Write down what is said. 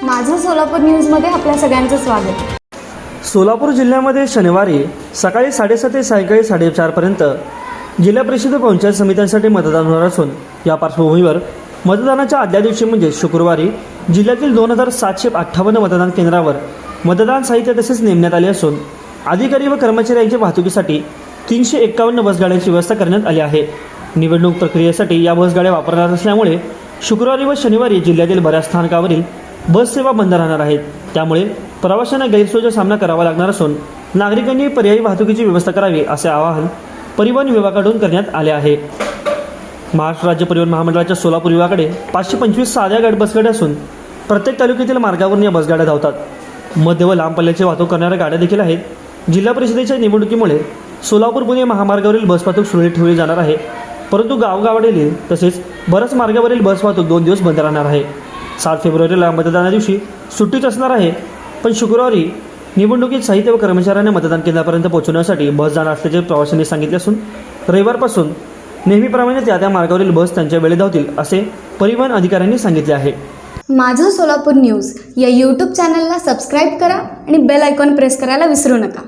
माझं सोलापूर न्यूजमध्ये आपल्या सगळ्यांचं स्वागत। सोलापूर जिल्ह्यामध्ये शनिवारी सकाळी 7:30 ते सायंकाळी 4:30 पर्यंत जिल्हा परिषद व पंचायत समित्यांसाठी मतदान होणार असून या पार्श्वभूमीवर मतदानाच्या आदल्या दिवशी म्हणजे शुक्रवारी जिल्ह्यातील 2758 मतदान केंद्रावर मतदान साहित्य तसेच नेमण्यात आले असून अधिकारी व कर्मचाऱ्यांच्या वाहतुकीसाठी 351 बसगाड्यांची व्यवस्था करण्यात आली आहे। निवडणूक प्रक्रियेसाठी या बसगाड्या वापरणार असल्यामुळे शुक्रवारी व शनिवारी जिल्ह्यातील बऱ्याच स्थानकावरील बस सेवा बंद राहणार आहेत। त्यामुळे प्रवाशांना गैरसोयीचा सामना करावा लागणार असून नागरिकांनी पर्यायी वाहतुकीची व्यवस्था करावी असे आवाहन परिवहन विभागाकडून करण्यात आले आहे। महाराष्ट्र राज्य परिवहन महामंडळाच्या सोलापूर विभागाकडे 525 साध्या गट बसगाड्या असून प्रत्येक तालुक्यातील मार्गावरून या बसगाड्या धावतात। मध्य व लांब पल्ल्याची वाहतूक करणाऱ्या गाड्या देखील आहेत। जिल्हा परिषदेच्या निवडणुकीमुळे सोलापूर पुणे महामार्गावरील बस वाहतूक सुरळीत ठेवली जाणार आहे, परंतु गावगावातील तसेच बऱ्याच मार्गावरील बस वाहतूक 2 दिवस बंद राहणार आहे। 7 फेब्रुवारीला मतदाना दिवशी सुट्टीच असणार आहे, पण शुक्रवारी निवडणुकीत साहित्य व कर्मचाऱ्यांना मतदान केंद्रापर्यंत पोहोचवण्यासाठी बस जाणार असल्याचे प्रवाशांनी सांगितले असून रविवारपासून नेहमीप्रमाणे त्या मार्गावरील बस त्यांच्या वेळेत धावतील असे परिवहन अधिकाऱ्यांनी सांगितले आहे। माझं सोलापूर न्यूज या यूट्यूब चॅनलला सबस्क्राईब करा आणि बेल आयकॉन प्रेस करायला विसरू नका।